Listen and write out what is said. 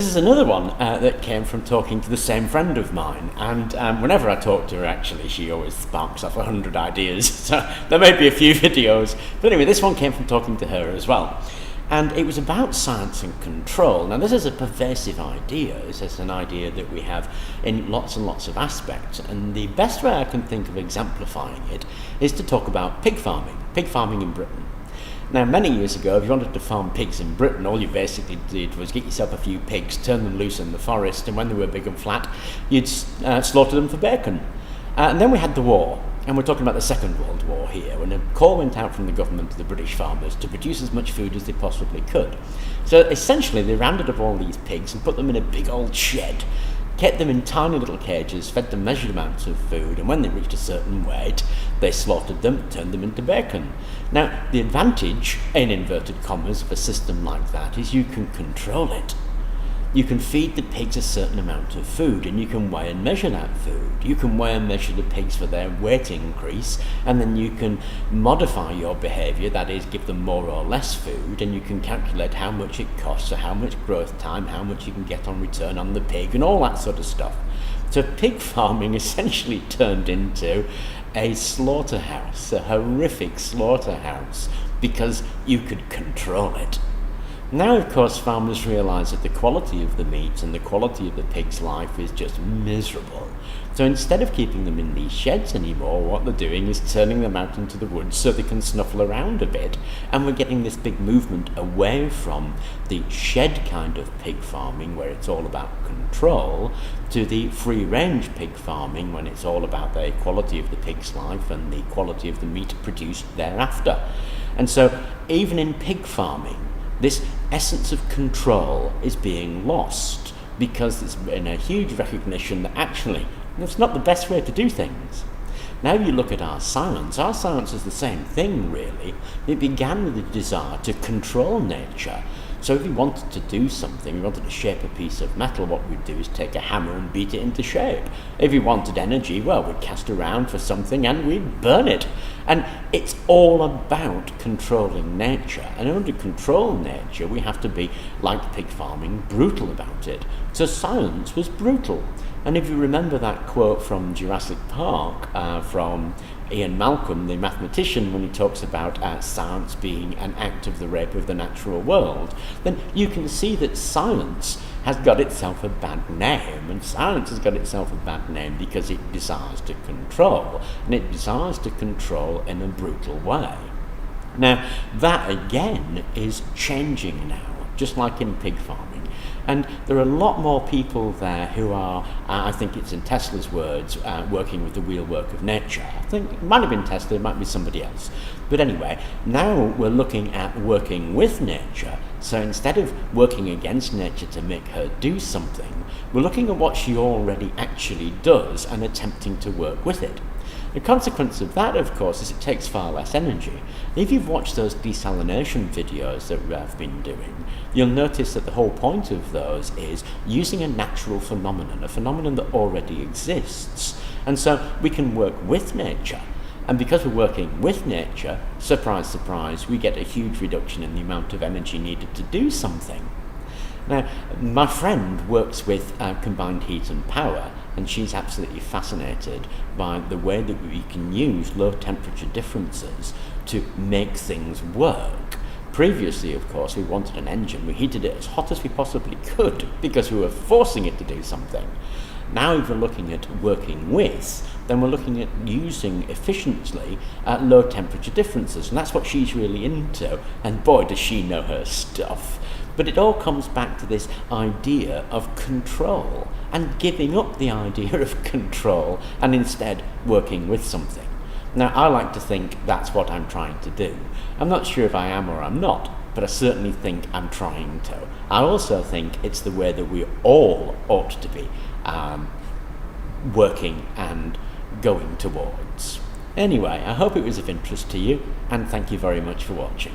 This is another one that came from talking to the same friend of mine, and whenever I talk to her, actually, she always sparks off 100 ideas, so there may be a few videos, but anyway, this one came from talking to her as well. And it was about science and control. Now, this is a pervasive idea. This is an idea that we have in lots and lots of aspects, and the best way I can think of exemplifying it is to talk about pig farming in Britain. Now, many years ago, if you wanted to farm pigs in Britain, all you basically did was get yourself a few pigs, turn them loose in the forest, and when they were big and flat, you'd slaughter them for bacon. And then we had the war, and we're talking about the Second World War here, when a call went out from the government to the British farmers to produce as much food as they possibly could. So essentially, they rounded up all these pigs and put them in a big old shed, kept them in tiny little cages, fed them measured amounts of food, and when they reached a certain weight, they slaughtered them, turned them into bacon. Now, the advantage, in inverted commas, of a system like that is you can control it. You can feed the pigs a certain amount of food, and you can weigh and measure that food. You can weigh and measure the pigs for their weight increase, and then you can modify your behaviour, that is, give them more or less food, and you can calculate how much it costs, or how much growth time, how much you can get on return on the pig, and all that sort of stuff. So pig farming essentially turned into a slaughterhouse, a horrific slaughterhouse, because you could control it. Now, of course, farmers realise that the quality of the meat and the quality of the pig's life is just miserable. So instead of keeping them in these sheds anymore, what they're doing is turning them out into the woods so they can snuffle around a bit. And we're getting this big movement away from the shed kind of pig farming, where it's all about control, to the free-range pig farming, when it's all about the quality of the pig's life and the quality of the meat produced thereafter. And so, even in pig farming, this essence of control is being lost, because there's been a huge recognition that actually that's not the best way to do things. Now you look at our science is the same thing, really. It began with the desire to control nature. So if we wanted to do something, we wanted to shape a piece of metal, what we'd do is take a hammer and beat it into shape. If we wanted energy, well, we'd cast around for something and we'd burn it. And it's all about controlling nature. And in order to control nature, we have to be, like pig farming, brutal about it. So science was brutal. And if you remember that quote from Jurassic Park, from Ian Malcolm, the mathematician, when he talks about science being an act of the rape of the natural world, then you can see that science has got itself a bad name, and science has got itself a bad name because it desires to control, and it desires to control in a brutal way. Now, that again is changing now, just like in pig farming. And there are a lot more people there who are, I think it's in Tesla's words, working with the wheelwork of nature. I think it might have been Tesla, it might be somebody else. But anyway, now we're looking at working with nature. So instead of working against nature to make her do something, we're looking at what she already actually does and attempting to work with it. The consequence of that, of course, is it takes far less energy. If you've watched those desalination videos that I've been doing, you'll notice that the whole point of those is using a natural phenomenon, a phenomenon that already exists. And so we can work with nature. And because we're working with nature, surprise, surprise, we get a huge reduction in the amount of energy needed to do something. Now, my friend works with combined heat and power, and she's absolutely fascinated by the way that we can use low temperature differences to make things work. Previously, of course, we wanted an engine. We heated it as hot as we possibly could because we were forcing it to do something. Now, if we're looking at working with, then we're looking at using efficiently low temperature differences, and that's what she's really into, and boy, does she know her stuff. But it all comes back to this idea of control and giving up the idea of control and instead working with something. Now, I like to think that's what I'm trying to do. I'm not sure if I am or I'm not, but I certainly think I'm trying to. I also think it's the way that we all ought to be working and going towards. Anyway, I hope it was of interest to you, and thank you very much for watching.